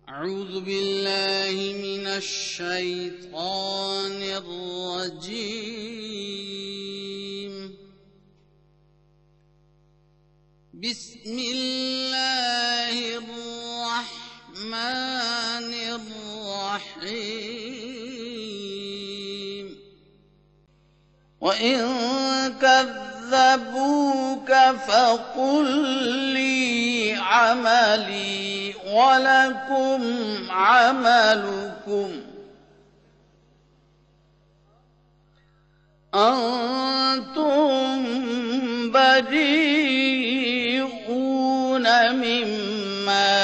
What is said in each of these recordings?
أعوذ بالله من الشيطان الرجيم. بسم الله الرحمن الرحيم. وإن كذبوك فقل لي عملي ولكم عملكم أنتم بريئون مما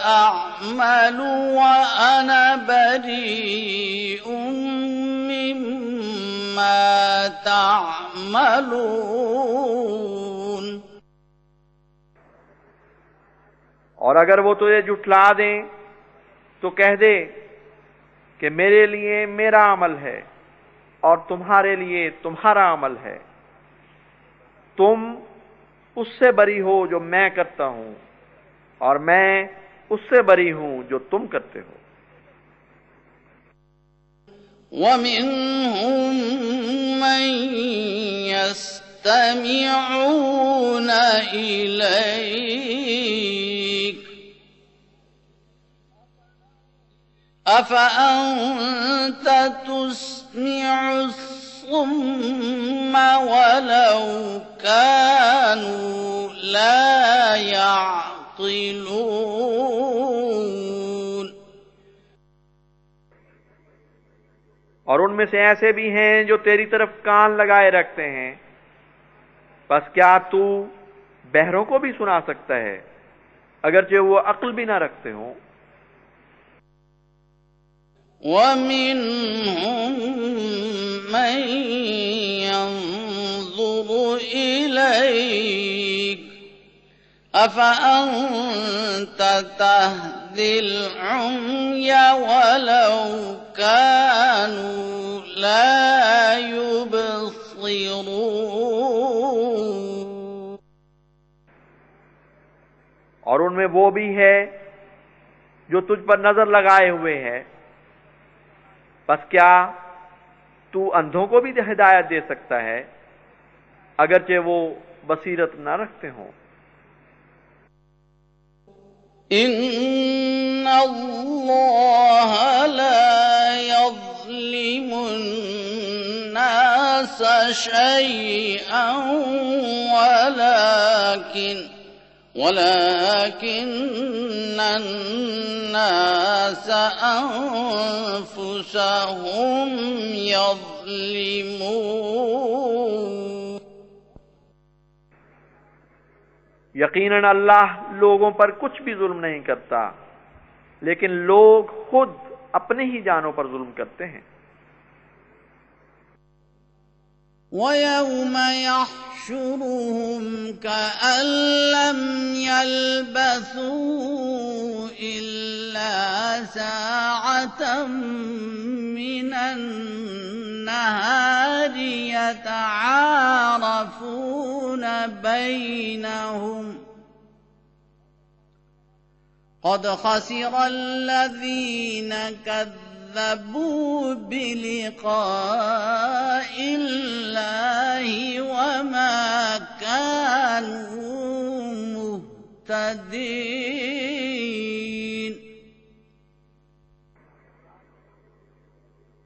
أعمل وأنا بريء مما تعملون. और अगर वो तुझे जुटला दें तो कह दे कि मेरे लिए मेरा अमल है और तुम्हारे लिए तुम्हारा अमल है। तुम उससे बरी हो जो मैं करता हूं और मैं उससे बरी हूं जो तुम करते हो। ومنهم من يستمعون إليك أفأنت تسمع الصم ولو كانوا لا يعقلون. और उनमें से ऐसे भी हैं जो तेरी तरफ कान लगाए रखते हैं, बस क्या तू बहरों को भी सुना सकता है अगरचे वो अक्ल भी ना रखते हों। ومنهم من ينظر إليك أفأنت تهدي العمي ولو كانوا لا يبصرون. और उनमें वो भी है जो तुझ पर नजर लगाए हुए है, बस क्या तू अंधों को भी हिदायत दे सकता है अगरचे वो बसीरत न रखते हों। إن الله لا يظلم الناس شيئا ولكن الناس أنفسهم يظلمون. यकीनन अल्लाह लोगों पर कुछ भी जुल्म नहीं करता, लेकिन लोग खुद अपने ही जानों पर जुल्म करते हैं। ويوم يحشرهم كأن لم يلبثوا إلا ساعة من النهار يتعارفون بينهم قد خسر الذين كذبوا بلقاء الله وما كانوا مهتدين.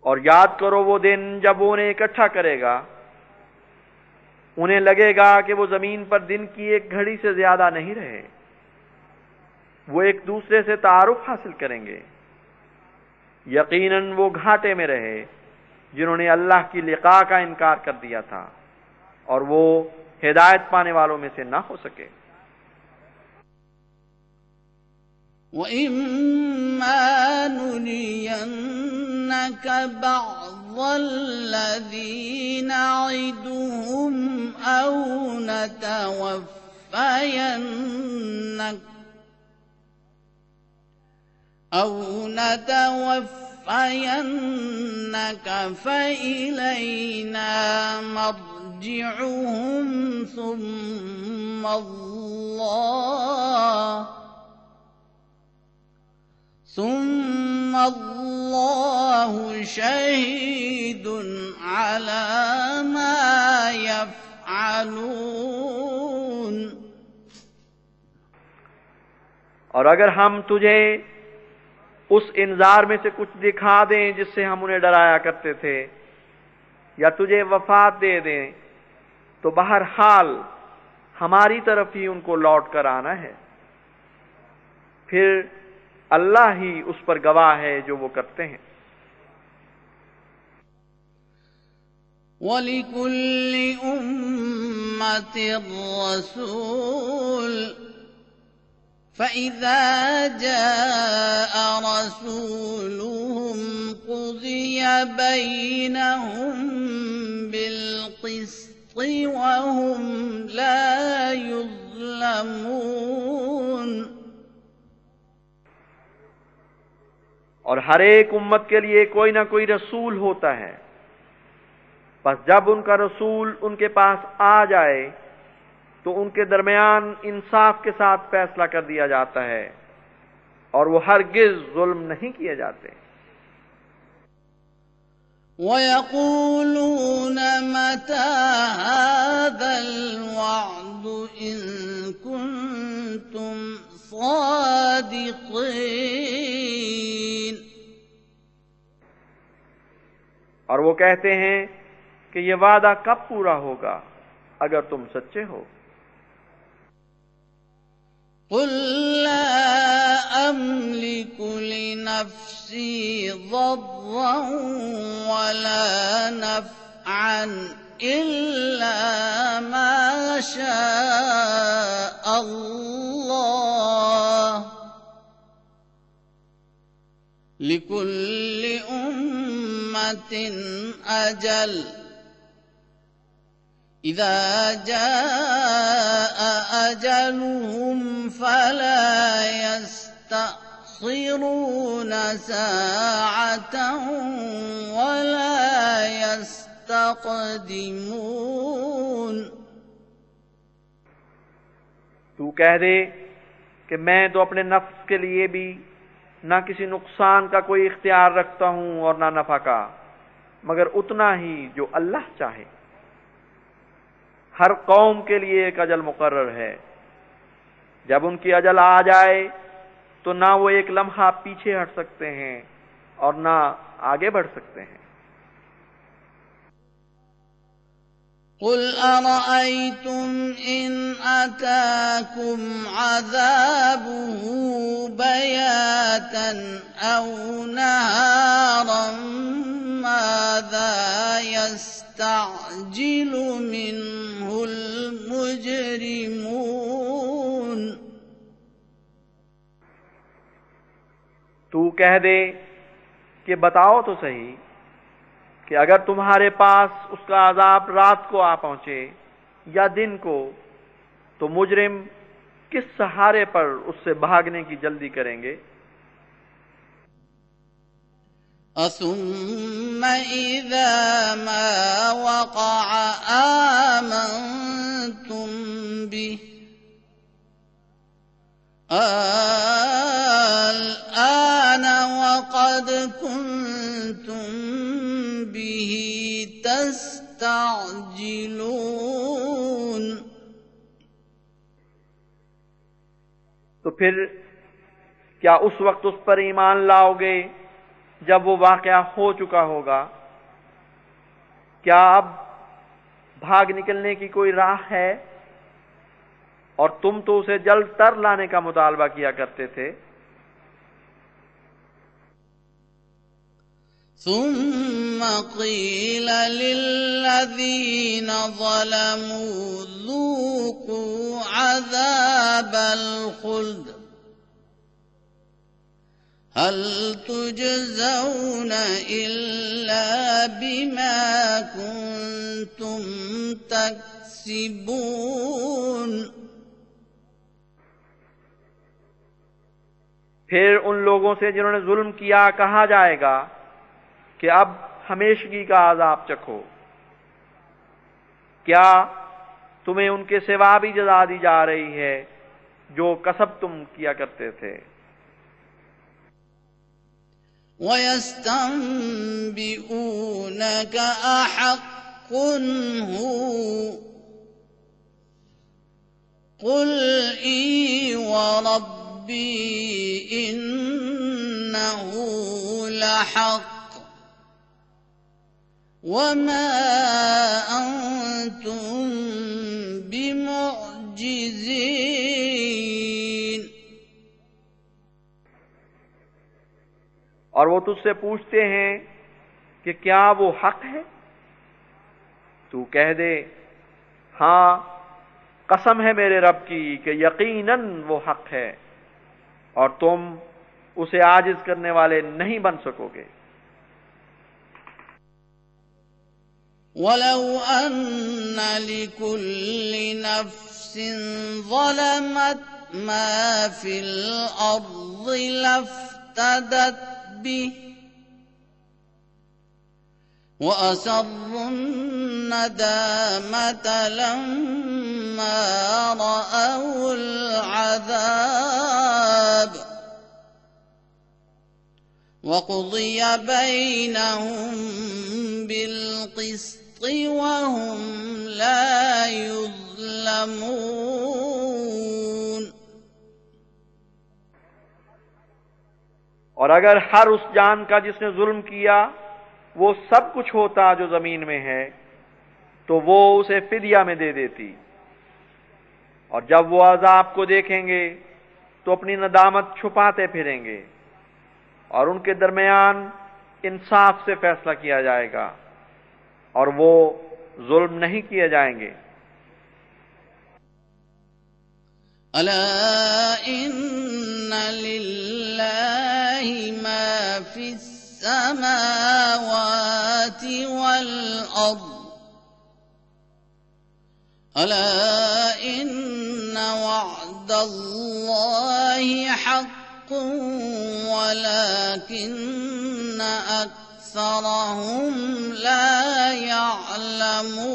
और याद करो वो दिन जब वो उन्हें इकट्ठा करेगा, उन्हें लगेगा कि वो जमीन पर दिन की एक घड़ी से ज्यादा नहीं रहे। वो एक दूसरे से तारुफ हासिल करेंगे। यकीनन वो घाटे में रहे जिन्होंने अल्लाह की लिका का इनकार कर दिया था और वो हिदायत पाने वालों में से ना हो सके। وَإِمَّا نُرِيَنَّكَ بَعْضَ الَّذِي نَعِدُهُمْ أَوْ نتوفينك فإلينا مرجعهم ثم الله شهيد على ما يفعلون और अगर हम तुझे उस इंजार में से कुछ दिखा दें जिससे हम उन्हें डराया करते थे, या तुझे वफात दे दें, तो बहरहाल हमारी तरफ ही उनको लौट कर आना है। फिर अल्लाह ही उस पर गवाह है जो वो करते हैं। वलिकुल्लि उम्मतिर रसूल फ़इज़ा जाअ रसूलुहुम क़ुज़िय बैनहुम बिल्क़िस्ति वहुम ला युज़्लमून। और हर एक उम्मत के लिए कोई ना कोई रसूल होता है, बस जब उनका रसूल उनके पास आ जाए तो उनके दरमियान इंसाफ के साथ फैसला कर दिया जाता है और वो हरगिज जुल्म नहीं किए जाते। वयक़ूलून मता हाज़ल वअद इन कुन्तुम सादिक़ीन। और वो कहते हैं कि ये वादा कब पूरा होगा अगर तुम सच्चे हो। कुल ला अमलिकु लिनफ्सी ज़र्रन वला नफ़अन इल्ला मा शाअ अल्लाह लिकुल्लि उम्मतिन अजल इज़ा जाअ अजलुहुम फला यस्तअख़िरून साअतन वला यस्तक़दिमून। तू कह दे कि मैं तो अपने नफ्स के लिए भी ना किसी नुकसान का कोई इख्तियार रखता हूं और ना नफा का, मगर उतना ही जो अल्लाह चाहे। हर कौम के लिए एक अजल मुकर्रर है, जब उनकी अजल आ जाए तो ना वो एक लम्हा पीछे हट सकते हैं और ना आगे बढ़ सकते हैं। कुल अरअयतुम इन अताकुम अज़ाबुहु बयातन औ नहारन माज़ा यस्तअजिलु मिन्हुल मुजरिमून। तू कह दे कि बताओ तो सही कि अगर तुम्हारे पास उसका अजाब रात को आ पहुंचे या दिन को, तो मुजरिम किस सहारे पर उससे भागने की जल्दी करेंगे। असुम्म इज़ा मा वक़अ आमन्तुम बिहि आन वक़द कुन्तुम बिही तस्तअजिलून। तो फिर क्या उस वक्त उस पर ईमान लाओगे जब वो वाक़या हो चुका होगा? क्या अब भाग निकलने की कोई राह है? और तुम तो उसे जल्द तर लाने का मुतालबा किया करते थे। ثم قيل للذين ظلموا ذوقوا عذاب الخلد هل تجزون إلا بما كنتم تكسبون। फिर उन लोगों से जिन्होंने जुल्म किया कहा जाएगा कि अब हमेशगी का आजाब चखो। क्या तुम्हें उनके सिवा भी जज़ा दी जा रही है जो कसब तुम किया करते थे। ويستنبئونك أحق هو قل إي وربي إنه لحق وما أنتم بمعجزين। और वो तुझसे पूछते हैं कि क्या वो हक है? तू कह दे, हाँ कसम है मेरे रब की कि यकीनन वो हक है और तुम उसे आजिज करने वाले नहीं बन सकोगे। वलौ अन्ना लिकुल्लि नफ्सिन ज़लमत मा फिल अर्ज़ि लफ्तदत बिहि وأسروا الندامة لما رأوا العذاب وقضي بينهم بالقسط وهم لا يظلمون। और अगर हर उस जान का जिसने जुल्म किया वो सब कुछ होता जो जमीन में है तो वो उसे फिदिया में दे देती, और जब वो अजाब को देखेंगे तो अपनी नदामत छुपाते फिरेंगे और उनके दरमियान इंसाफ से फैसला किया जाएगा और वो जुल्म नहीं किए जाएंगे। अला इन्ना लिल्लाहि मा फिस समावाति वल अर्द अला इन्न वअदल्लाहि हक़्क़ुन वलाकिन्न अक्सरहुम ला यअलमून।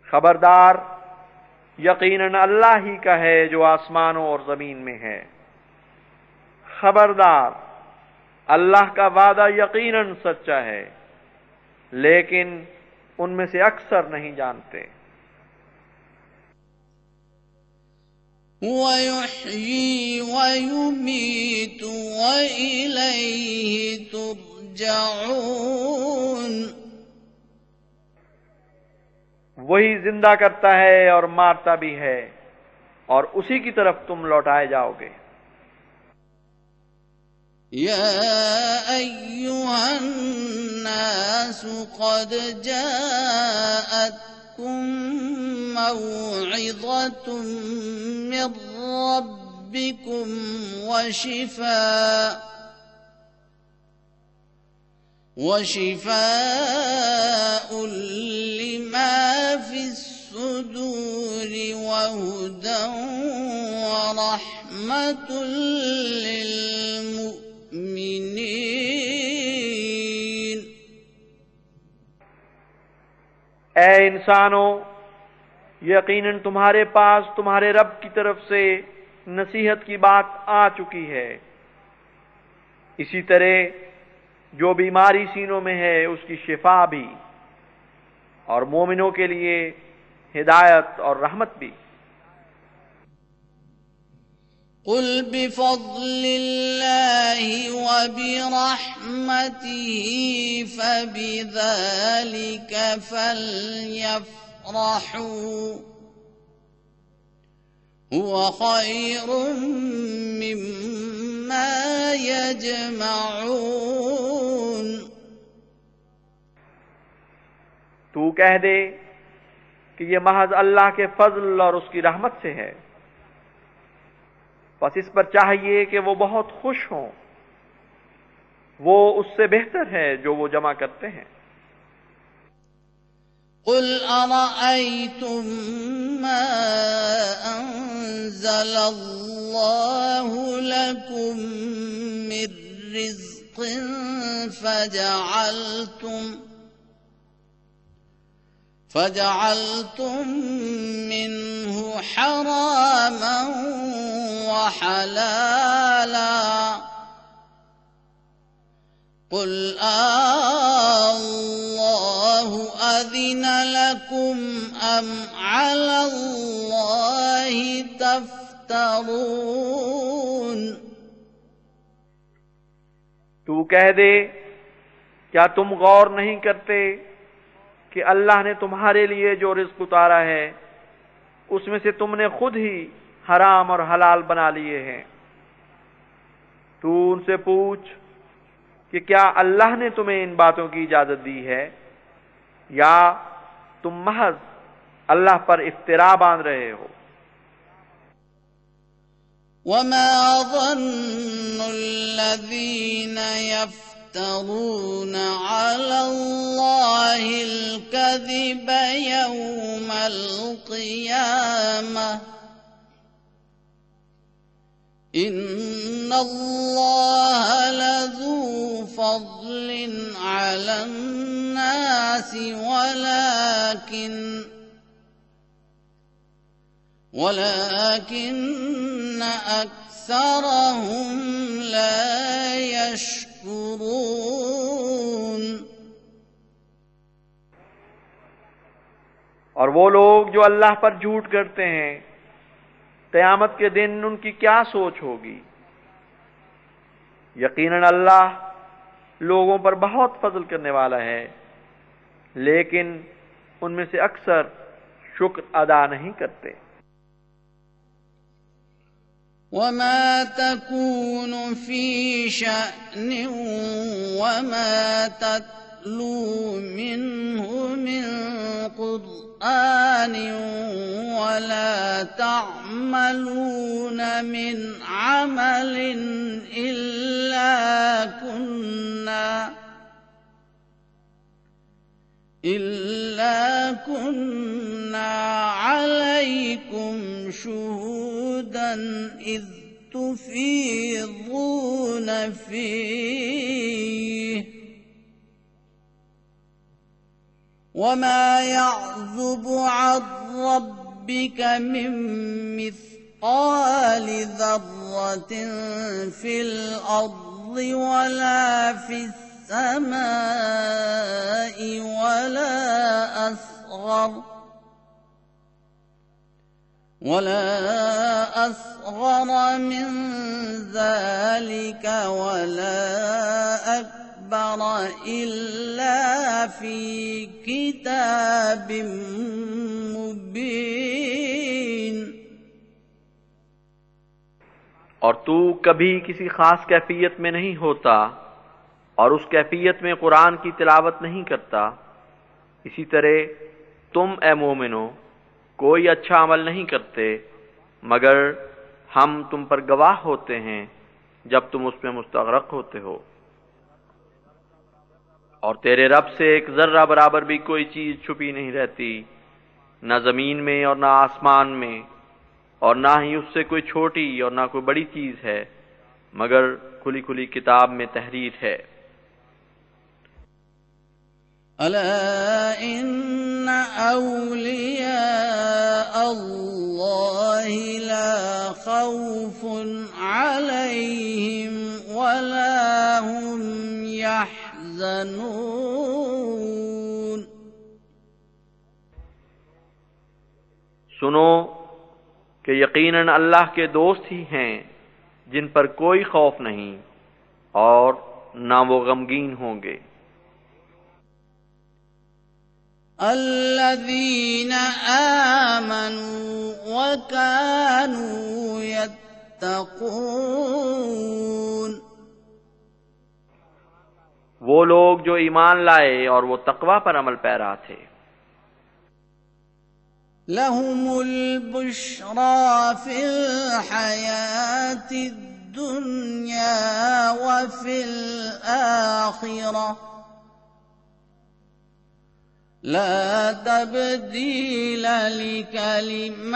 खबरदार, यकीनन अल्लाह ही का है जो आसमानों और जमीन में है। खबरदार, अल्लाह का वादा यकीनन सच्चा है, लेकिन उनमें से अक्सर नहीं जानते। वयुह्यी वयुमीतु वइलैहि तुरजऊन। वही जिंदा करता है और मारता भी है और उसी की तरफ तुम लौटाए जाओगे। या अय्युहन नासु क़द जाअतकुम मौइज़तुम मिर रब्बिकुम वशिफ़ाउन लिमा फिस्सुदूर वहुदन वरहमतुल लिलमुमिनीन। ऐ इंसानों, यकीनन तुम्हारे पास तुम्हारे रब की तरफ से नसीहत की बात आ चुकी है। इसी तरह जो बीमारी सीनों में है उसकी शिफा भी, और मोमिनों के लिए हिदायत और रहमत भी। कुल बिफ़ज़्लिल्लाहि व बिरहमतिही फ़बिज़ालिका फ़ल्यफ़रहू हुवा ख़ैरुम मिम्मा यजमऊन। तू कह दे कि ये महज अल्लाह के फजल और उसकी रहमत से है, बस इस पर चाहिए कि वो बहुत खुश हों। वो उससे बेहतर है जो वो जमा करते हैं। कुल अरअयतुम मा अंज़लल्लाहु लकुम मिर रिज़्क़िन फजअलतुम मिन्हु हरामन व وحلالا قل الله أذن لكم أم على الله تفترون तू कह दे, क्या तुम गौर नहीं करते कि अल्लाह ने तुम्हारे लिए जो रिज़्क़ उतारा है उसमें से तुमने खुद ही हराम और हलाल बना लिए हैं। तू उनसे पूछ कि क्या अल्लाह ने तुम्हें इन बातों की इजाजत दी है या तुम महज अल्लाह पर इफ्तिरा बांध रहे हो। वमा ज़न्नु अल्लज़ीना यफ्तरूना अलल्लाहिल कज़िबा यौमल क़ियामह इन्नल्लाह लज़ू फ़ज़लिन अलन्नासि वलाकिन्न अक्सरहुम ला यशकुरून। और वो लोग जो अल्लाह पर झूठ करते हैं, क़यामत के दिन उनकी क्या सोच होगी। यकीनन अल्लाह लोगों पर बहुत फजल करने वाला है, लेकिन उनमें से अक्सर शुक्र अदा नहीं करते। वमा तकूनु फी शअन वमा तत्लू मिन्हु मिन क़ुरआन वला तअमलून मिन अमलिन इल्ला कुन्ना अलैकुम शुहूदन इज़ तुफ़ीज़ून फ़ीह वमा यअज़ुबु अन रब्बिक मिन मिस्क़ालि ज़र्रतिन फ़िल अर्ज़ि वला फ़िस السماء ولا أصغر من ذلك ولا أكبر إلا في كتاب मुबीन। और तू कभी किसी खास कैफियत में नहीं होता और उस कैफियत में कुरान की तिलावत नहीं करता। इसी तरह तुम ए मोमिनो कोई अच्छा अमल नहीं करते मगर हम तुम पर गवाह होते हैं जब तुम उसमें मुस्तग़रक़ होते हो। और तेरे रब से एक ज़र्रा बराबर भी कोई चीज छुपी नहीं रहती, न जमीन में और न आसमान में, और ना ही उससे कोई छोटी और ना कोई बड़ी चीज है, मगर खुली खुली किताब में तहरीर है। अला इन्न औलिया अल्लाहि ला खौफुन अलैहिम वला हुम यहज़नून। सुनो कि यकीनन अल्लाह के दोस्त ही हैं जिन पर कोई खौफ नहीं और ना वो गमगीन होंगे। अल्लज़ीना आमनू व कानू यत्तक़ून। वो लोग जो ईमान लाए और वो तक़वा पर अमल पैरा थे। लहुमुल बुश्रा फिल हयातिद दुनिया व फिल आखिरा ला तब्दील लिकलिमातिल्लाह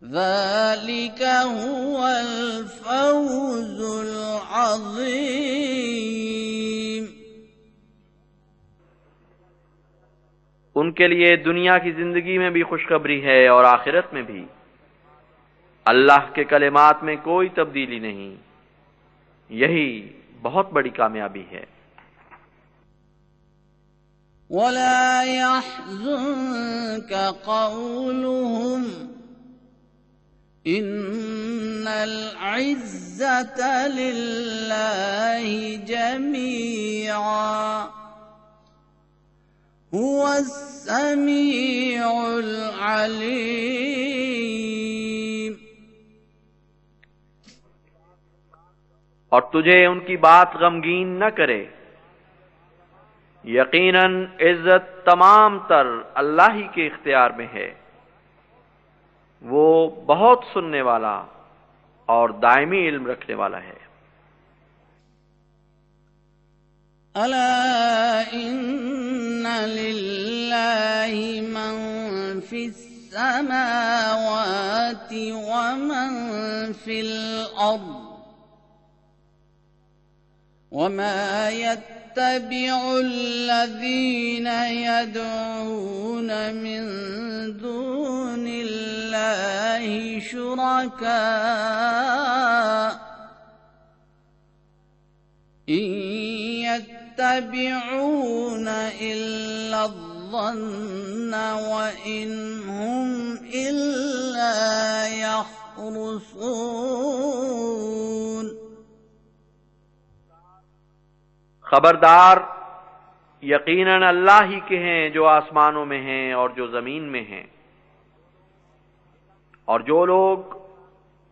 ज़ालिका हुवल फ़ौज़ुल अज़ीम। उनके लिए दुनिया की जिंदगी में भी खुशखबरी है और आखिरत में भी। अल्लाह के कलिमात में कोई तब्दीली नहीं, यही बहुत बड़ी कामयाबी है। वला यहज़ुनका क़ौलुहुम इन्नल इज़्ज़ता लिल्लाहि जमीआ हुवस समीउल अलीम। और तुझे उनकी बात गमगीन न करे, यकीनन इज्जत तमाम तर अल्लाह ही के इख्तियार में है, वो बहुत सुनने वाला और दायमी इल्म रखने वाला है। अला इन्ना लिल्लाहि मन फिस समावाति व मन फिल अर्द वमा यत्तबिउल्लज़ीन यदऊन मिन दूनिल्लाहि शुरका इन यत्तबिऊन इल्ला ज़न्न व इन हुम इल्ला यख़रुसून। खबरदार, यकीनन अल्लाह ही के हैं जो आसमानों में हैं और जो जमीन में हैं। और जो लोग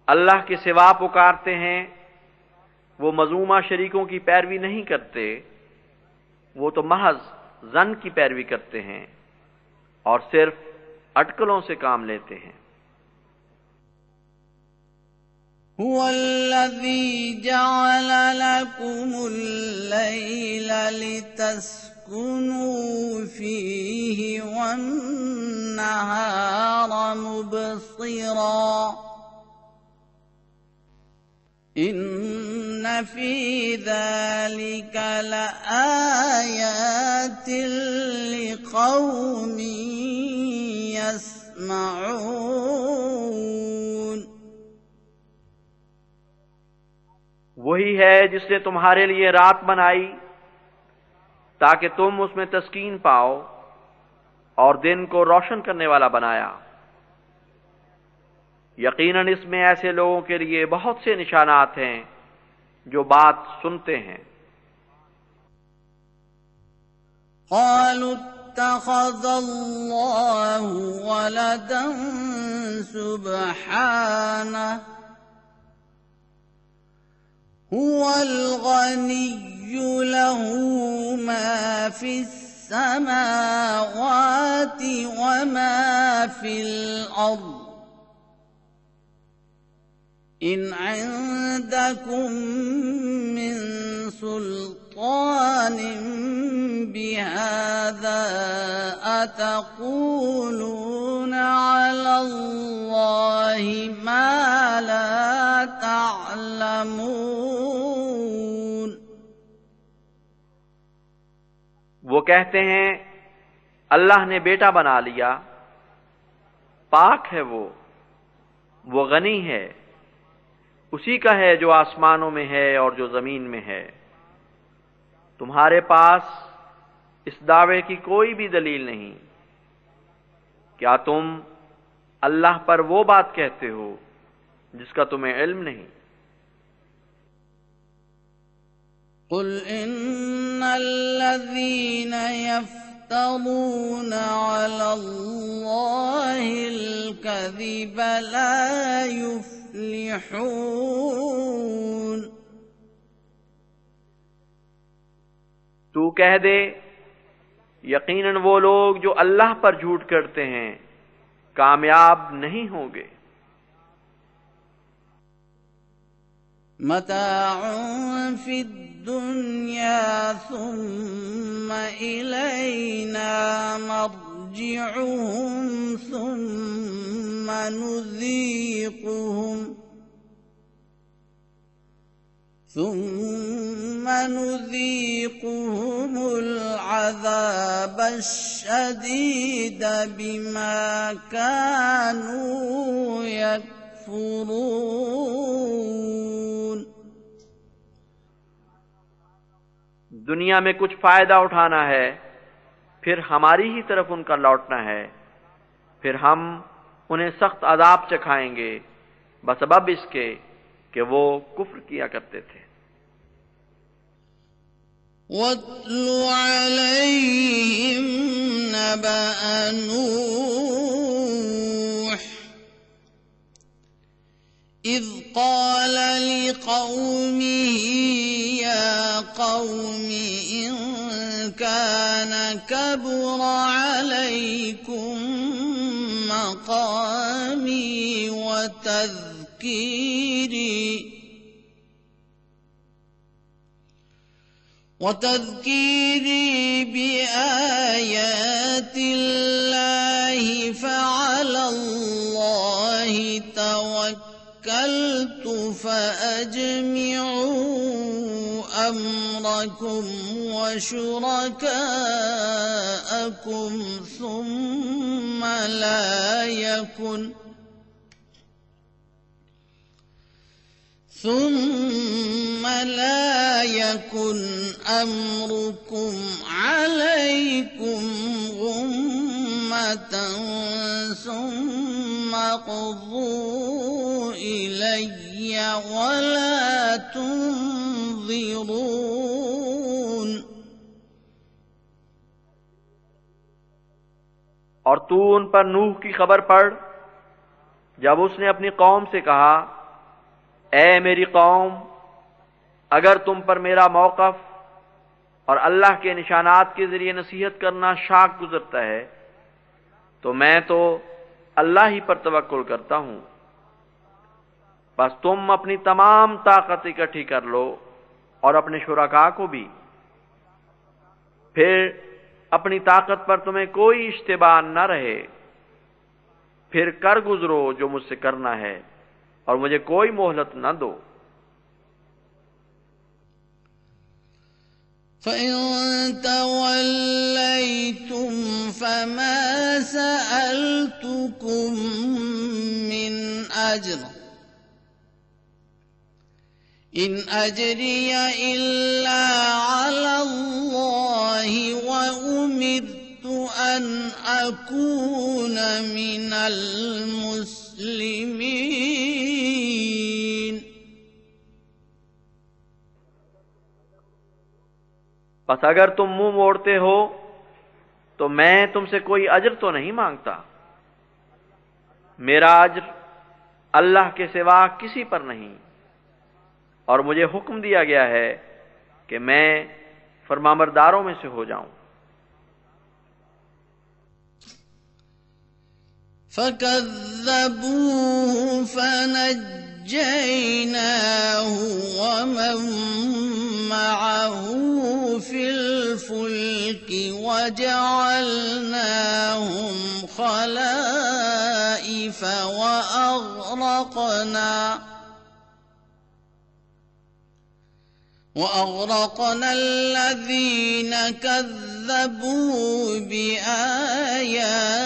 अल्लाह के सिवा पुकारते हैं वो मज़ूमा शरीकों की पैरवी नहीं करते, वो तो महज ज़न की पैरवी करते हैं और सिर्फ अटकलों से काम लेते हैं। हुवल्लज़ी जअल लकुमुल लैला लितस्कुनू फीही वन्नहारा मुबसिरा इन्न फी ज़ालिका लआयातिन लिक़ौमिन यस्मऊन। वही है जिसने तुम्हारे लिए रात बनाई ताकि तुम उसमें तस्कीन पाओ और दिन को रोशन करने वाला बनाया। यकीनन इसमें ऐसे लोगों के लिए बहुत से निशानात हैं जो बात सुनते हैं। क़ालू इत्तख़ज़ल्लाहु वलदन सुब्हानहु हुवल गनिय्यु लहू मा फिस समावाति व मा फिल अर्द इन इंदकुम मिन सुल्तानिन बिहाज़ा अतक़ूलूना अलल्लाहि मा ला तअलमून। वो कहते हैं अल्लाह ने बेटा बना लिया, पाक है वो गनी है, उसी का है जो आसमानों में है और जो जमीन में है। तुम्हारे पास इस दावे की कोई भी दलील नहीं। क्या तुम अल्लाह पर वो बात कहते हो जिसका तुम्हें इल्म नहीं? कुल इन्नल्लज़ीन यफ्तरूना अलल्लाहिल कज़िब ला युफ्लिहून। तू कह दे, यकीनन वो लोग जो अल्लाह पर झूठ करते हैं कामयाब नहीं होंगे। मताउन फिद दुनिया सुम्मा इलैना मर्जिउहुम ثم نذيقهم العذاب الشديد بما كانوا يكفرون। दुनिया में कुछ फायदा उठाना है, फिर हमारी ही तरफ उनका लौटना है, फिर हम उन्हें सख्त अजाब चखाएंगे बसबब इसके कि वो कुफ्र किया करते थे। वत्लु अलैहिम नबअ नूह इज़ क़ाल लिक़ौमिही या क़ौमि इन कान कबुर अलैकुम मक़ामी वतज़कीरी बिआयातिल्लाहि फ़अलल्लाहि तवक्कलतु फ़अजमिऊ अम्रकुम वशुरकाअकुम ثم لا يكن أمركم عليكم غمة ثم اقضوا إلي ولا تنظرون। और तू उन पर नूह की खबर पढ़ जब उसने अपनी कौम से कहा, ऐ मेरी कौम, अगर तुम पर मेरा मौक़िफ़ और अल्लाह के निशानात के जरिए नसीहत करना शाक गुजरता है तो मैं तो अल्लाह ही पर तवक्कुल करता हूं। बस तुम अपनी तमाम ताकत इकट्ठी कर लो और अपने शुरका को भी, फिर अपनी ताकत पर तुम्हें कोई इश्तिबाह न रहे, फिर कर गुजरो जो मुझसे करना है और मुझे कोई मोहलत न दो। फ़इन तवल्लैतुम फ़मा सअल्तुकुम मिन अज्र इन अज्रिय इल्ला अलल्लाहि व उमिरतु अन अकून मिनल मुस्लिमीन। बस अगर तुम मुंह मोड़ते हो तो मैं तुमसे कोई अज्र तो नहीं मांगता। मेरा अज्र अल्लाह के सिवा किसी पर नहीं, और मुझे हुक्म दिया गया है कि मैं फरमाबरदारों में से हो जाऊं। फकज़्ज़बूहु फनज्जयनाहु वमन मअहु फिल फुल्कि वजअलनाहुम खलाइफ وأغرقنا الذين كذبوا بآياتنا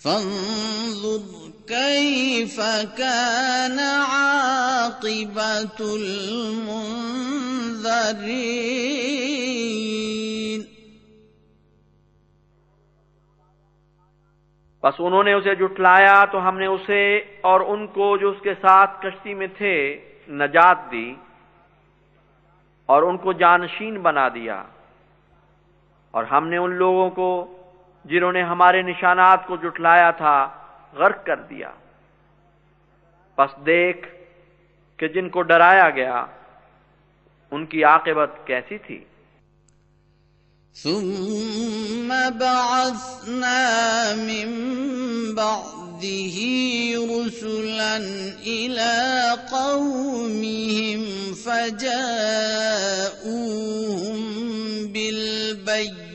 فانظر كيف كان عاقبة المنذرين। बस उन्होंने उसे जुटलाया तो हमने उसे और उनको जो उसके साथ कश्ती में थे नजात दी और उनको जानशीन बना दिया, और हमने उन लोगों को जिन्होंने हमारे निशानात को जुटलाया था गर्क कर दिया। बस देख कि जिनको डराया गया उनकी आक़िबत कैसी थी। ثم بعثنا من بعده رسلا إلى قومهم فجاءوهم بالبينات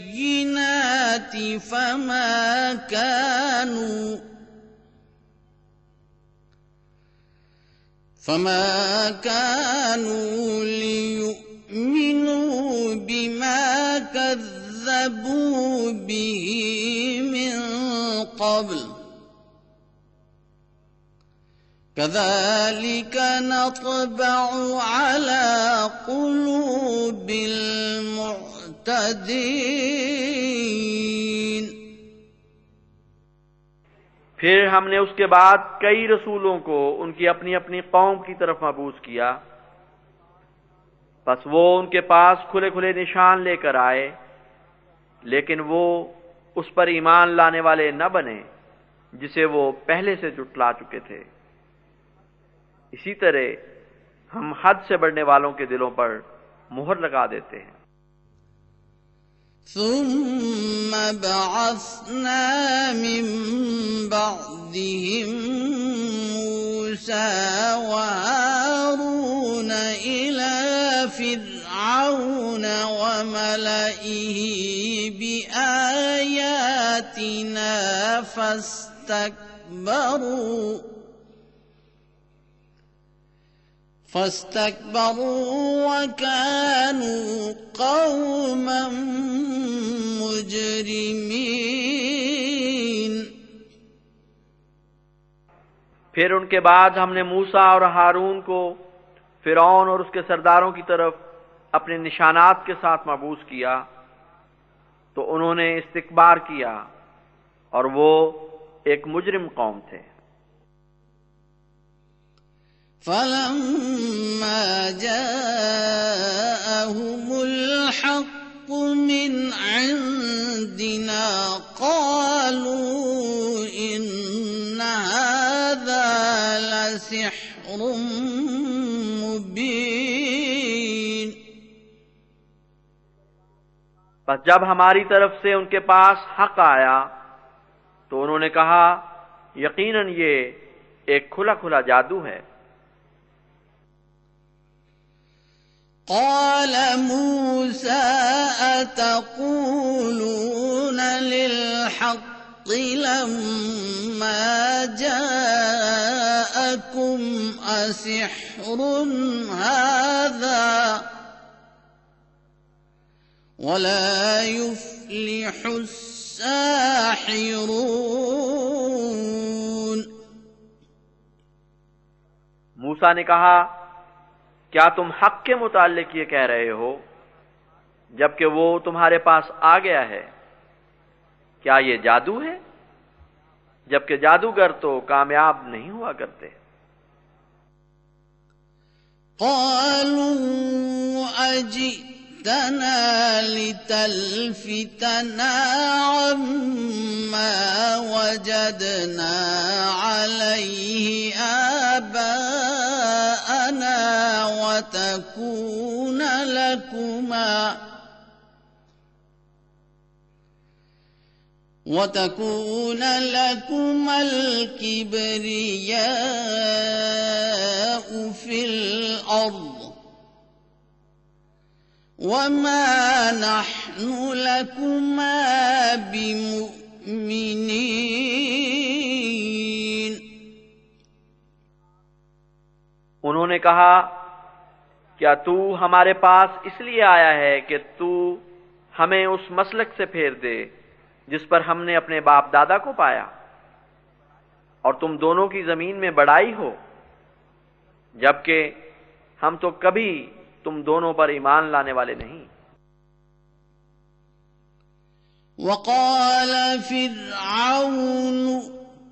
فما كانوا ليؤمنوا بما كذبوا به من قبل كذلك نطبع على قلوب المعتدين फिर हमने उसके बाद कई रसूलों को उनकी अपनी अपनी कौम की तरफ मबूस किया, बस वो उनके पास खुले खुले निशान लेकर आए, लेकिन वो उस पर ईमान लाने वाले न बने जिसे वो पहले से जुटला चुके थे। इसी तरह हम हद से बढ़ने वालों के दिलों पर मुहर लगा देते हैं। ثم بعثنا من بعدهم موسى وهارون إلى فرعون وملئه بآياتنا فاستكبروا وكانوا قوما مجرمين फिर उनके बाद हमने मूसा और हारून को फिरौन और उसके सरदारों की तरफ अपने निशानात के साथ मबूस किया, तो उन्होंने इस्तिकबार किया और वो एक मुजरिम कौम थे। فلما جاءهم الحق من عندنا قالوا إن هذا لسحر مبين बस जब हमारी तरफ से उनके पास हक आया तो उन्होंने कहा, यकीनन ये एक खुला खुला जादू है। قال موسى أتقولون للحق لما جاءكم أسحر هذا ولا يفلح الساحرون मूसा ने कहा, क्या तुम हक के मुताल्लिक ये कह रहे हो जबकि वो तुम्हारे पास आ गया है? क्या ये जादू है? जबकि जादूगर तो कामयाब नहीं हुआ करते। قالوا أجئتنا لتلفتنا عما وجدنا عليه آباءنا وتكون لكما الكبرياء في الأرض وما نحن لكما بمؤمنين उन्होंने कहा, क्या तू हमारे पास इसलिए आया है कि तू हमें उस मसलक से फेर दे जिस पर हमने अपने बाप दादा को पाया, और तुम दोनों की जमीन में बढ़ाई हो, जबकि हम तो कभी तुम दोनों पर ईमान लाने वाले नहीं। वक़ाल फ़िरऔन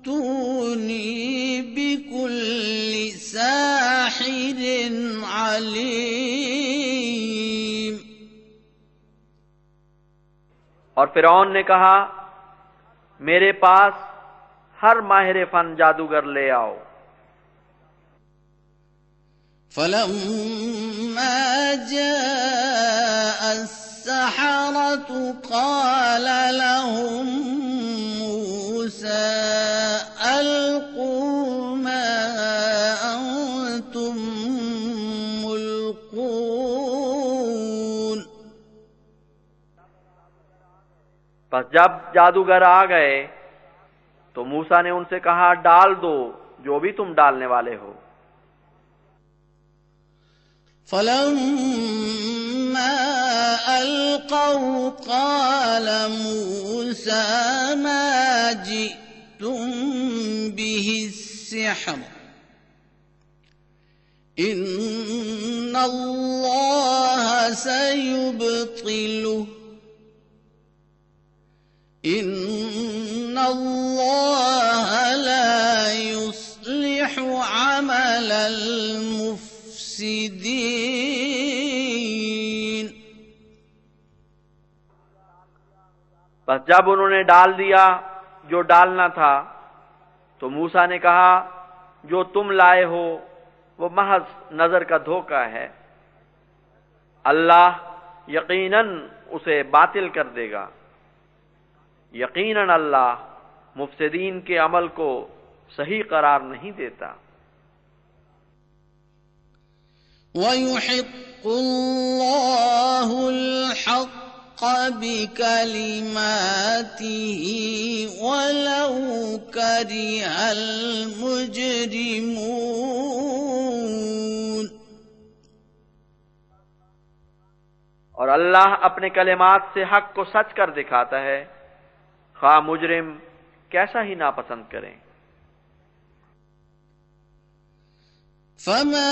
तूनी बिकुल्लि साहिरिन अलीम। और फिरौन ने कहा, मेरे पास हर माहिर फन जादूगर ले आओ। फलम्मा जाअ السحرة قال لهم موسى ألقوا ما أنتم ملقون। बस जब जादूगर आ गए तो मूसा ने उनसे कहा, डाल दो जो भी तुम डालने वाले हो। فلما ألقوا قال موسى ما جئتم به السحر إن الله سيبطله إن الله لا يصلح عمل المفسدين। बस जब उन्होंने डाल दिया जो डालना था तो मूसा ने कहा जो तुम लाए हो वो महज नजर का धोखा है, अल्लाह यकीनन उसे बातिल कर देगा। यकीनन अल्लाह मुफ्सिदीन के अमल को सही करार नहीं देता। वयुहिक्कुल्लाहुल हक़्क़ बिकलिमातिही वलौ करिहल मुजरिमून। और अल्लाह अपने कलिमात से हक को सच कर दिखाता है, खा मुजरिम कैसा ही नापसंद करें। फमा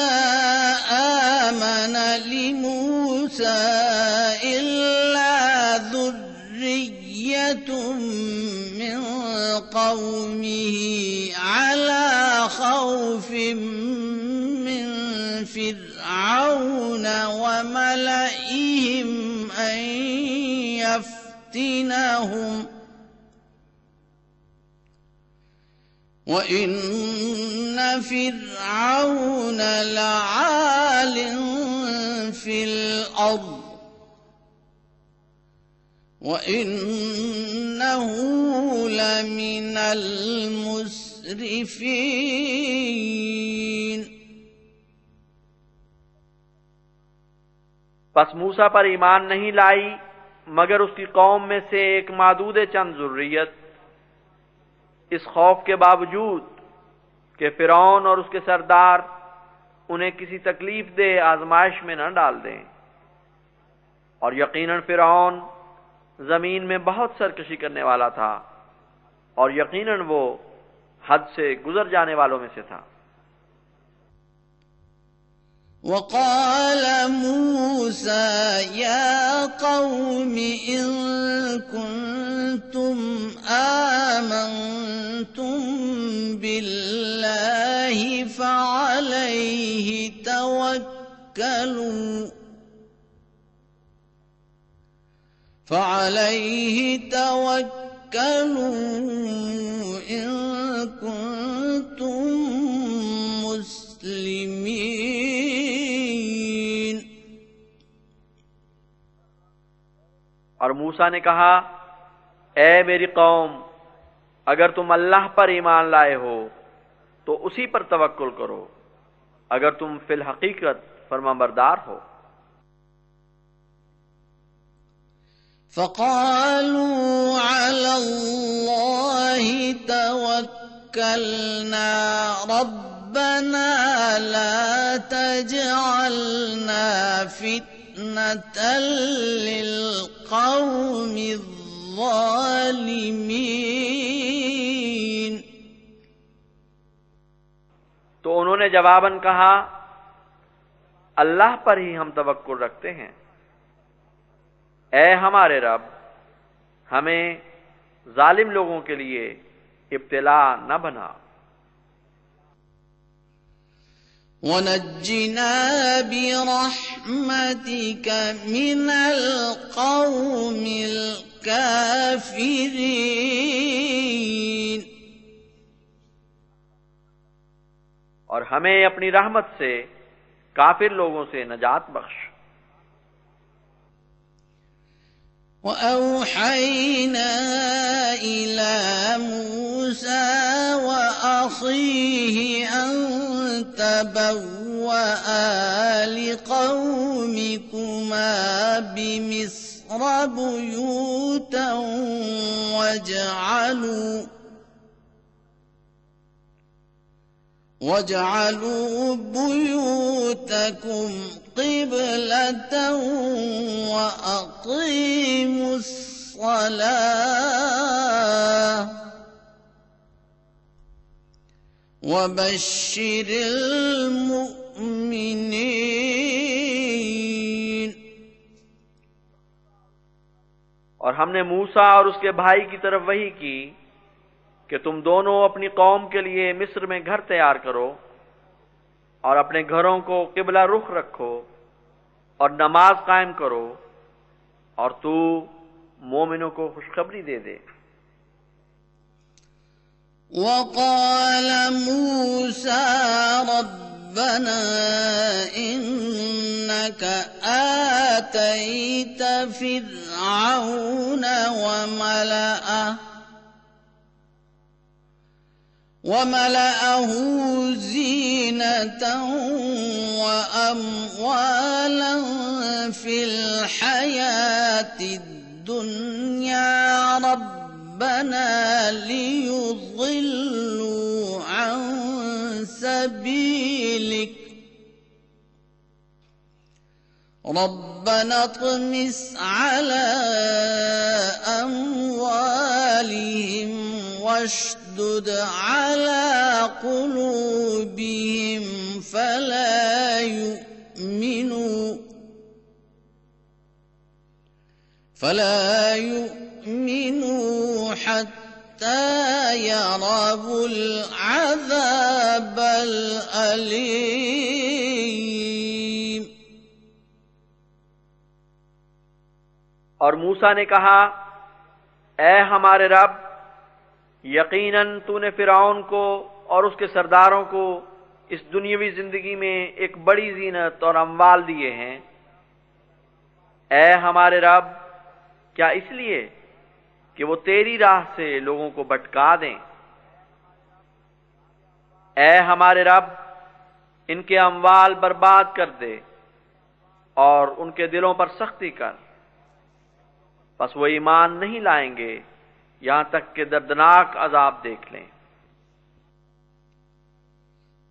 आमन लिमूसा इल्ला ज़ुर्रिय्यतुम मिन क़ौमिही अला ख़ौफ़िन मिन फ़िरऔन व मलइहिम अन यफ्तिनहुम وَإِنَّ فِرْعَوْنَ لَعَالٍ فِي الْأَرْضِ وَإِنَّهُ لَمِنَ الْمُسْرِفِينَ। बस मूसा पर ईमान नहीं लाई मगर उसकी कौम में से एक मादूद चंद ज़ुर्रियत, इस खौफ के बावजूद कि फिरौन और उसके सरदार उन्हें किसी तकलीफ दे आजमाइश में न डाल दें। और यकीनन फिरौन जमीन में बहुत सरकशी करने वाला था और यकीनन वो हद से गुजर जाने वालों में से था। وقال موسى يا قوم إن كنتم آمنتم بالله فعليه توكلوا إن كنتم مسلمين। और मूसा ने कहा, ए मेरी कौम, अगर तुम अल्लाह पर ईमान लाए हो तो उसी पर तवक्कुल करो अगर तुम फिल हकीकत फरमाबरदार हो। फ़क़ालू अलल्लाहि तवक्कलना रब्बना ला तजअलना फितनतल लिल्क़ौमिज़्ज़ालिमीन। तो उन्होंने जवाबन कहा, अल्लाह पर ही हम तवक्कुल रखते हैं, ए हमारे रब, हमें जालिम लोगों के लिए इब्तिला न बना। वनज्जिना बिरहमतिक मिनल क़ौमिल काफ़िरीन। और हमें अपनी रहमत से काफिर लोगों से नजात बख्श। वअौहैना इला मूसा वअख़ीहि अन तबव्वआ लिक़ौमिकुमा बिमिस्र बुयूतन وَاجْعَلُوا بُيُوتَكُمْ قِبْلَةً وَأَقِيمُوا الصَّلَاةَ وَبَشِّرِ الْمُؤْمِنِينَ। और हमने मूसा और उसके भाई की तरफ वही की कि तुम दोनों अपनी कौम के लिए मिस्र में घर तैयार करो और अपने घरों को किबला रुख रखो और नमाज कायम करो, और तू मोमिनों को खुशखबरी दे दे। وقال موسى ربنا إنك آتيت فرعون وملأه زينة وأموالا في الحياة الدنيا ربنا ليضلوا عن سبيلك ربنا اطمس على أموالهم واشدد على قلوبهم فلا يؤمنوا حتى يروا العذاب الأليم। और मूसा ने कहा, ऐ हमारे रब, यकीनन तूने फिरौन को और उसके सरदारों को इस दुनियावी जिंदगी में एक बड़ी जीनत और अम्वाल दिए हैं। ऐ हमारे रब, क्या इसलिए कि वो तेरी राह से लोगों को भटका दें? ऐ हमारे रब, इनके अम्वाल बर्बाद कर दे और उनके दिलों पर सख्ती कर, बस वो ईमान नहीं लाएंगे यहां तक कि दर्दनाक अजाब देख लें।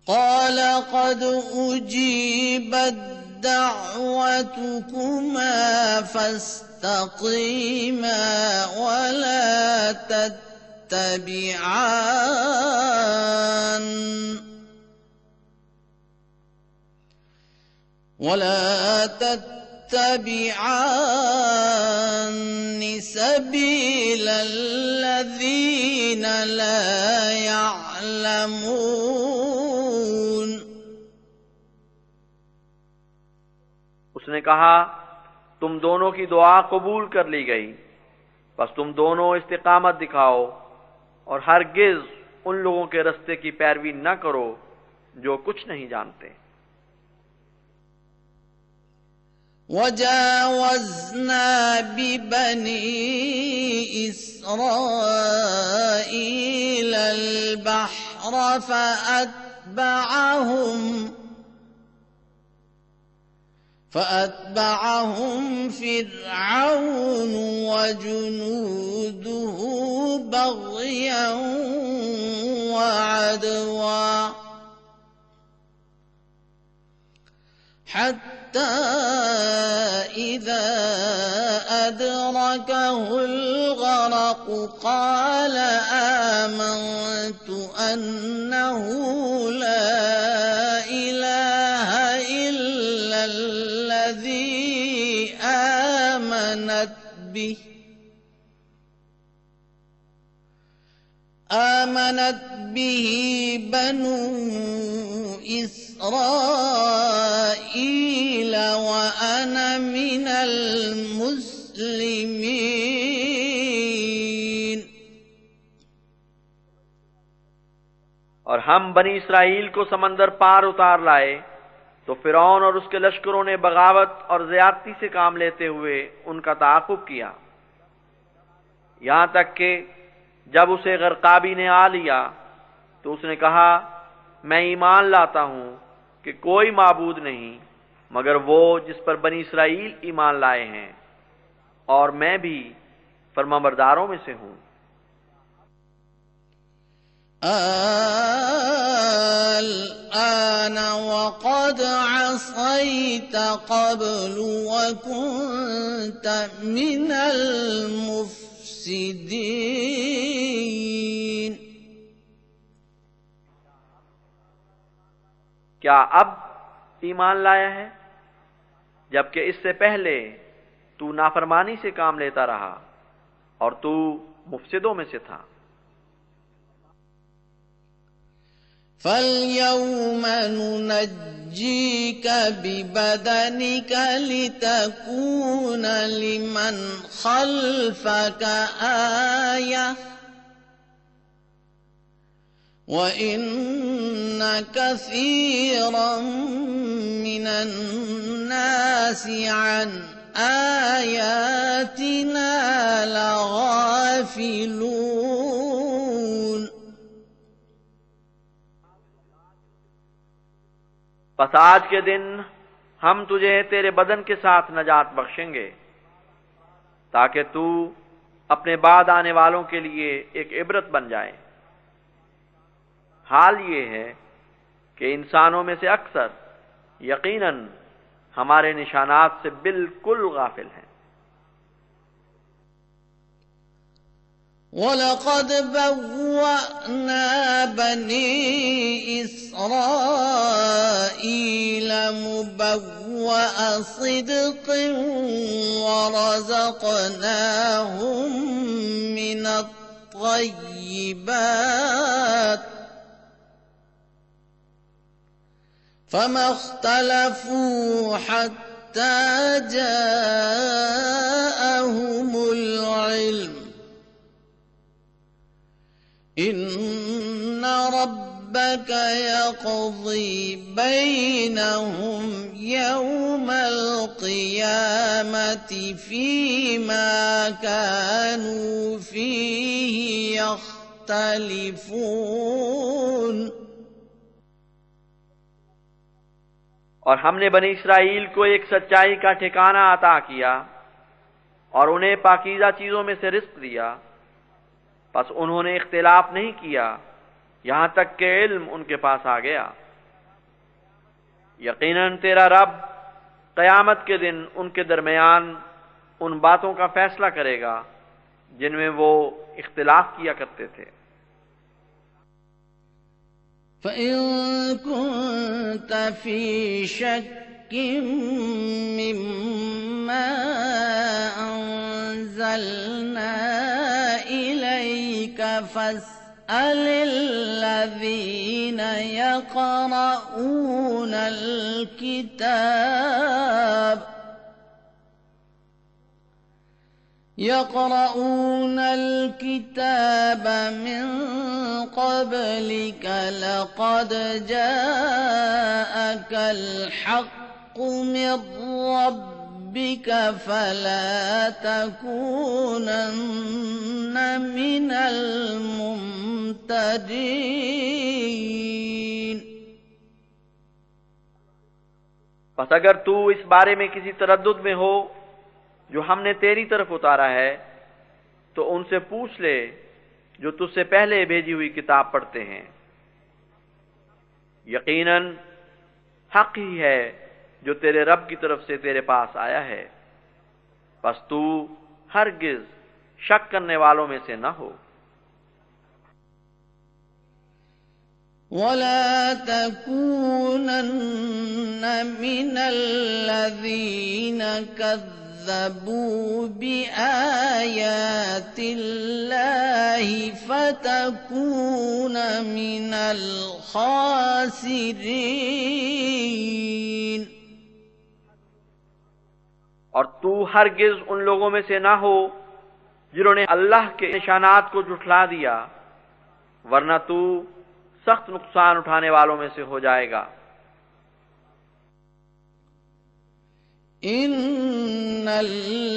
قال قد أجيبت دعوتكما فاستقيما ولا تتبعان سبيل الذين لا يعلمون। उसने कहा, तुम दोनों की दुआ कबूल कर ली गई, बस तुम दोनों इस्तिकामत दिखाओ और हरगिज उन लोगों के रास्ते की पैरवी न करो जो कुछ नहीं जानते। وجاوزنا ببني إسرائيل البحر فأتبعهم فرعون وجنوده بغيا وعدوا حتى إذا أدركه الغرق قال آمنت أنه لا إله إلا الذي آمنت به بنو إسرائيل وأنا من المسلمين। और हम बनी इसराइल को समंदर पार उतार लाए तो फिरौन और उसके लश्करों ने बगावत और ज्यादती से काम लेते हुए उनका ताक़ुब किया, यहां तक कि जब उसे गर्काबी ने आ लिया तो उसने कहा, मैं ईमान लाता हूं कि कोई माबूद नहीं मगर वो जिस पर बनी इसराइल ईमान लाए हैं, और मैं भी फरमाबरदारों में से हूं। الآن وقد عصيت قبل وكنت من المفسدين क्या अब ईमान लाया है, जबकि इससे पहले तू नाफरमानी से काम लेता रहा और तू मुफसिदों में से था। فَالْيَوْمَ نُنَجِّيكَ بِبَدَنِكَ لِتَكُونَ لِمَنْ خَلْفَكَ آيَةً وَإِنَّ كَثِيرًا مِنَ النَّاسِ عَنْ آيَاتِنَا لَغَافِلُونَ बस आज के दिन हम तुझे तेरे बदन के साथ नजात बख्शेंगे ताकि तू अपने बाद आने वालों के लिए एक इबरत बन जाए। हाल ये है कि इंसानों में से अक्सर यकीनन हमारे निशानात से बिल्कुल गाफिल हैं। وَلَقَدْ بَوَّأْنَا بَنِي إِسْرَائِيلَ مُبَوَّأَ صِدْقٍ وَرَزَقْنَاهُم مِّنَ الطَّيِّبَاتِ فَمَا اخْتَلَفُوا حَتَّى جَاءَهُمُ الْعِلْمُ إِنَّ رَبَّكَ يَقْضِي بَيْنَهُمْ يَوْمَ الْقِيَامَةِ فِيمَا كَانُوا فِيهِ يَخْتَلِفُونَ और हमने बनी इसराइल को एक सच्चाई का ठिकाना अता किया और उन्हें पाकीज़ा चीजों में से रिज़्क़ दिया, बस उन्होंने इख्तिलाफ नहीं किया यहां तक कि इल्म उनके पास आ गया। यकीनन तेरा रब क़यामत के दिन उनके दरमियान उन बातों का फैसला करेगा जिनमें वो इख्तिलाफ किया करते थे। فَإِن كُنتَ فِي شَكٍّ مِّمَّا أَنزَلْنَا إِلَيْكَ فَاسْأَلِ الَّذِينَ يقرؤون الكتاب من قبلك لقد جاءك الحق من ربك فلا تكونن من الممتدين बस अगर तू इस बारे में किसी तरद्दुद में हो जो हमने तेरी तरफ उतारा है तो उनसे पूछ ले जो तुझसे पहले भेजी हुई किताब पढ़ते हैं। यकीनन हक ही है जो तेरे रब की तरफ से तेरे पास आया है, बस तू हरगिज शक करने वालों में से न हो। ولا تكونن من الذين كذبوا بآيات الله فتكون من الخاسرين और तू हरगिज उन लोगों में से ना हो जिन्होंने अल्लाह के निशानात को झुठला दिया, वरना तू सख्त नुकसान उठाने वालों में से हो जाएगा।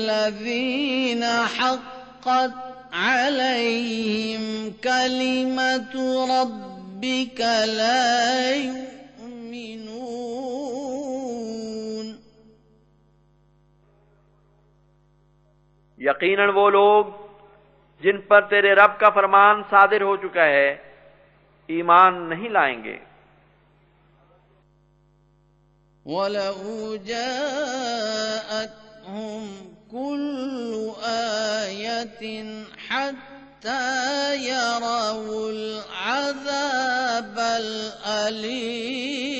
इन्नल्लज़ीना हक़्क़त अलैहिम कलिमतु रब्बिका ला युमिनून यकीनन वो लोग जिन पर तेरे रब का फरमान सादिर हो चुका है ईमान नहीं लाएंगे। ولو جاءتهم كل آية حتى يروا العذاب الأليم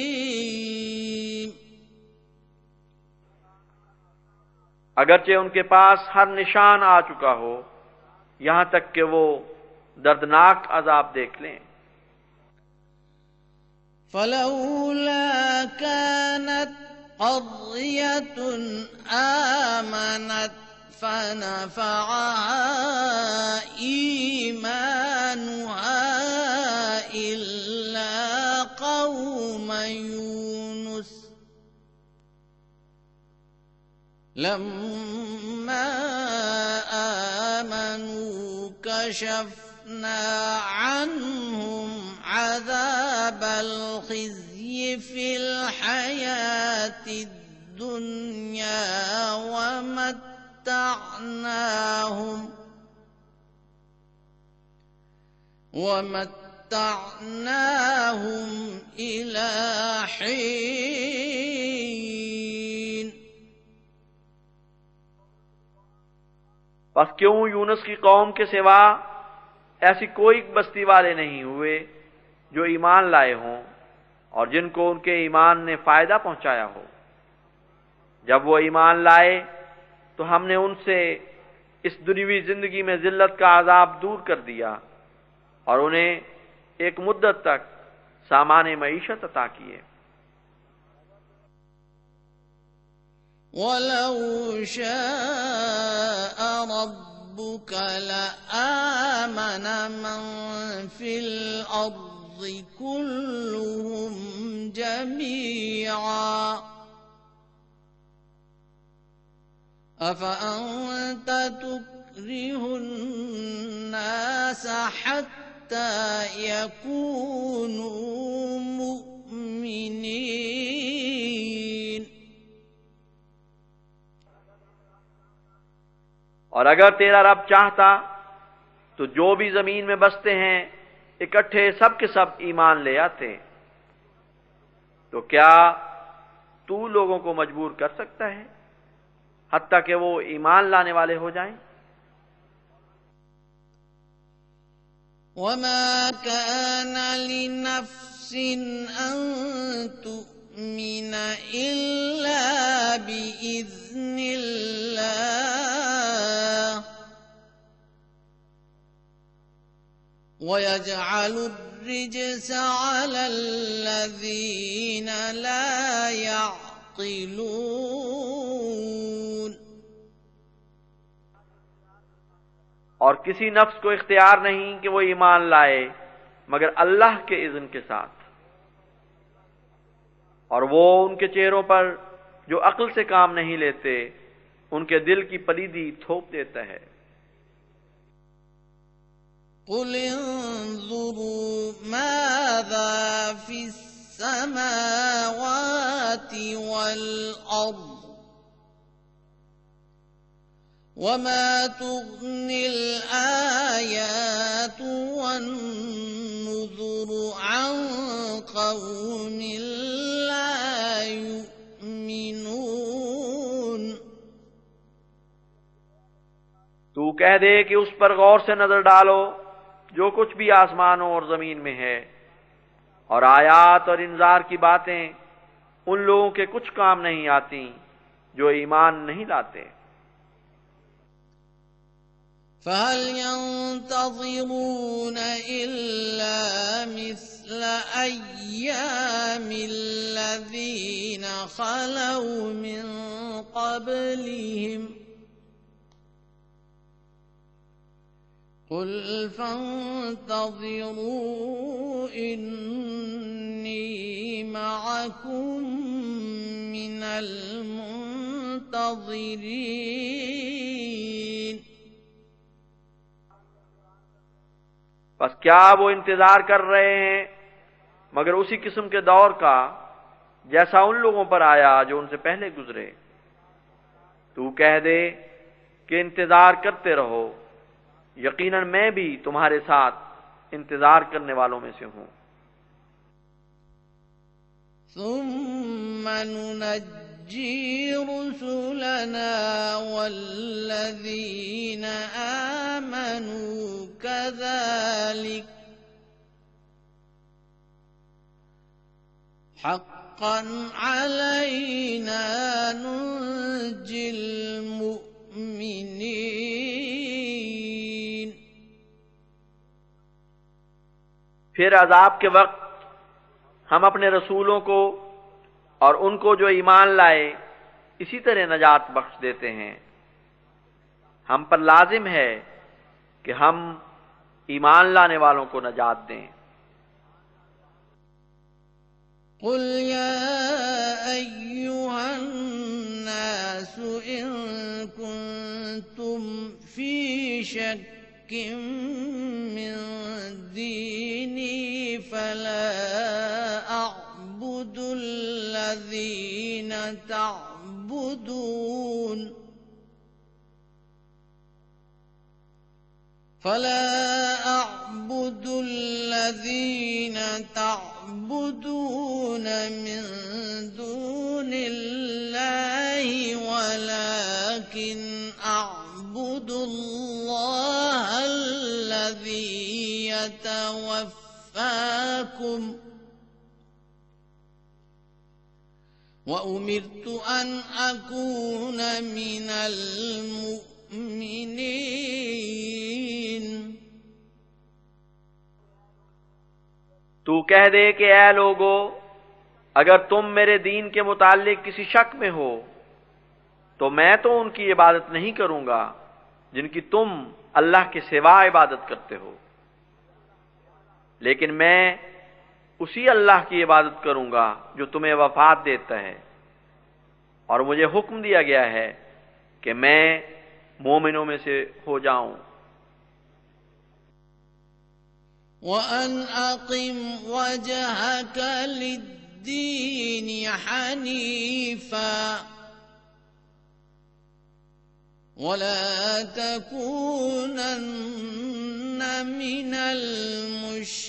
अगरचे उनके पास हर निशान आ चुका हो, यहां तक कि वो दर्दनाक अजाब देख लें। فلولا كانت قرية آمنت فنفعها إيمانها إلا قوم يونس لما آمنوا كشفنا عنهم عذاب الخزي في الحياة الدنيا ومتعناهم إلى حين बस क्यों यूनुस की कौम के सिवा ऐसी कोई बस्ती वाले नहीं हुए जो ईमान लाए हों और जिनको उनके ईमान ने फायदा पहुंचाया हो। जब वो ईमान लाए तो हमने उनसे इस दुनियावी जिंदगी में जिल्लत का अजाब दूर कर दिया और उन्हें एक मुद्दत तक सामान्य मईशत अता किए। वलौ शाअ रब्बुक लआमन मन फिल अर्ज़ि कुल्लुहुम जमीआ अफ़अन्त तुक्रिहु अन्नास हत्ता यकूनू मुअ्मिनीन। और अगर तेरा रब चाहता तो जो भी जमीन में बसते हैं इकट्ठे सब के सब ईमान ले आते। तो क्या तू लोगों को मजबूर कर सकता है हत्ता कि वो ईमान लाने वाले हो जाएं? वमा कान लिनफ्सिन अन तु'मिन इल्ला बिइज़्निल्लाह वयजअलु الرجس على الذين لا يعقلون। और किसी नफ्स को इख्तियार नहीं कि वो ईमान लाए मगर अल्लाह के इज़्न के साथ, और वो उनके चेहरों पर जो अक्ल से काम नहीं लेते उनके दिल की पलीदी थोप देता है। कुल इंजुरू माज़ा फिस्समावाति वल अर्ज़ वमा तुग़निल आयातु वन्नुज़ुरु अन क़ौमिन ला युमिनून। तू कह दे कि उस पर गौर से नजर डालो जो कुछ भी आसमानों और जमीन में है, और आयात और इंजार की बातें उन लोगों के कुछ काम नहीं आती जो ईमान नहीं लाते। फहल यंतज़िरून इल्ला मिस्ल अय्यामिल लज़ीना खलौ मिन क़ब्लिहिम कुल फंतज़िरू इन्नी मअकुम मिनल मुंतज़िरीन। बस क्या वो इंतजार कर रहे हैं मगर उसी किस्म के दौर का जैसा उन लोगों पर आया जो उनसे पहले गुजरे। तू कह दे कि इंतजार करते रहो, यकीनन मैं भी तुम्हारे साथ इंतजार करने वालों में से हूं। सुम्म ننجي رسلنا والذين آمنوا كذلك حقا علينا ننجي المؤمنين। फिर अजाब के वक्त हम अपने रसूलों को और उनको जो ईमान लाए इसी तरह नजात बख्श देते हैं। हम पर लाजिम है कि हम ईमान लाने वालों को नजात दें। قل يا أيها الناس إن كنتم في شك من ديني فلا أعبد الذين تعبدون من دون الله ولكن أعبد الله الذي يتوفاكم وأمرت أن أكون من المؤمنين। तू कह दे कि ऐ लोगो, अगर तुम मेरे दीन के मुतालिक किसी शक में हो तो मैं तो उनकी इबादत नहीं करूंगा जिनकी तुम अल्लाह के सिवा इबादत करते हो, लेकिन मैं उसी अल्लाह की इबादत करूंगा जो तुम्हें वफात देता है, और मुझे हुक्म दिया गया है कि मैं मोमिनों में से हो जाऊं। وأن أقم وجهك للدين حنيفا ولا تكونن من المشركين।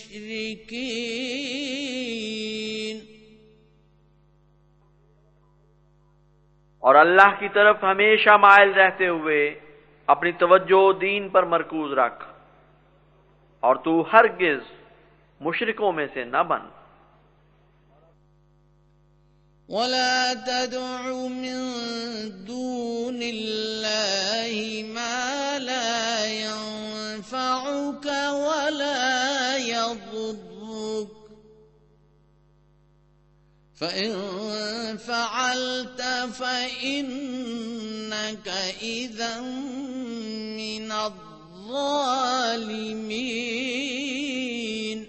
और अल्लाह की तरफ हमेशा माइल रहते हुए अपनी तवज्जो दीन पर मरकूज रख, और तू हरगिज मुशरिकों में से न बन। ولا تدع من دون الله ما لا ينفعك ولا يضرك، فإن فعلت فإنك إذا من الظالمين।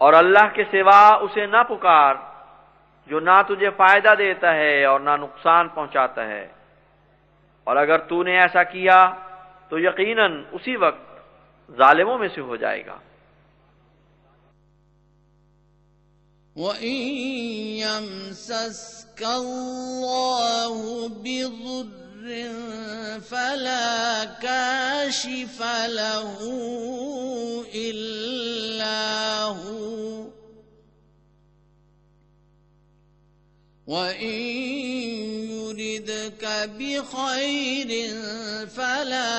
और अल्लाह के सिवा उसे ना पुकार जो ना तुझे फायदा देता है और ना नुकसान पहुंचाता है, और अगर तूने ऐसा किया तो यकीनन उसी वक्त जालिमों में से हो जाएगा। وَإِن يَمْسَسْكَ اللَّهُ بِضُرٍّ فَلَا كَاشِفَ لَهُ إِلَّا هُوَ وَإِن يُرِدْكَ بِخَيْرٍ فَلَا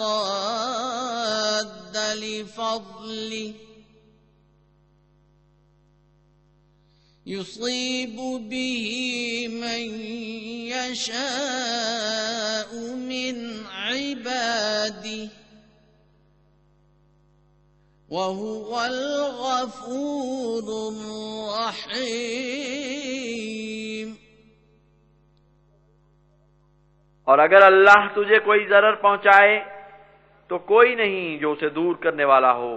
رَادَّ لِفَضْلِهِ يصيب به من يشاء من عباده وهو الغفور الرحيم। और अगर अल्लाह तुझे कोई जरर पहुंचाए तो कोई नहीं जो उसे दूर करने वाला हो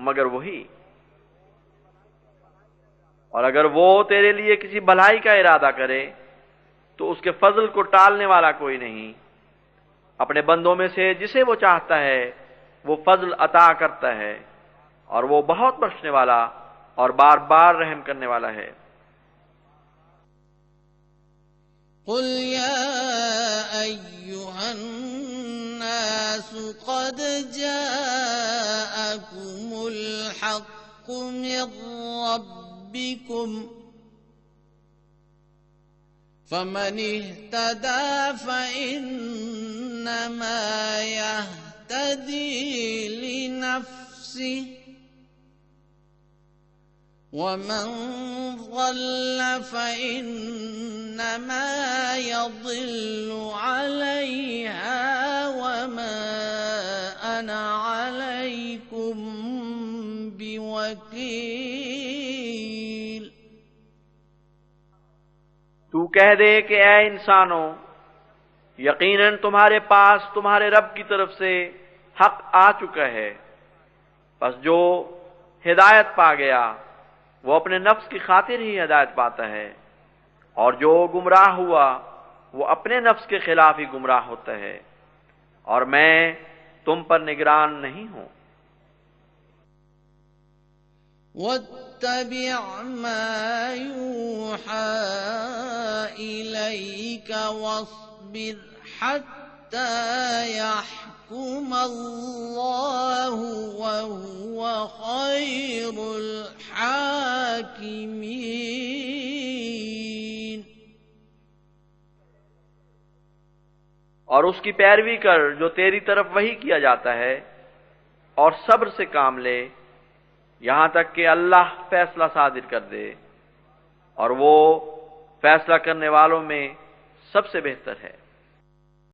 मगर वही, और अगर वो तेरे लिए किसी भलाई का इरादा करे तो उसके फजल को टालने वाला कोई नहीं। अपने बंदों में से जिसे वो चाहता है वो फजल अता करता है, और वो बहुत बख्शने वाला और बार बार रहम करने वाला है। قل يا أيها الناس قد جاءكم الحق من ربكم فمن اهتدى فإنما يهتدي لنفسه ومن ضل فإنما يضل عليها وما أنا عليكم بوكيل। तू कह दे कि ऐ इंसानों, यकीनन तुम्हारे पास तुम्हारे रब की तरफ से हक आ चुका है, बस जो हिदायत पा गया वो अपने नफ्स की खातिर ही हिदायत पाता है, और जो गुमराह हुआ वो अपने नफ्स के खिलाफ ही गुमराह होता है, और मैं तुम पर निगरान नहीं हूं। वत्तबिअ मा यूहा इलैक वस्बिर हत्ता यहकुम अल्लाहु वहुव खैरुल हाकिमीन। और उसकी पैरवी कर जो तेरी तरफ वही किया जाता है, और सब्र से काम ले यहां तक कि अल्लाह फैसला सादिर कर दे, और वो फैसला करने वालों में सबसे बेहतर है।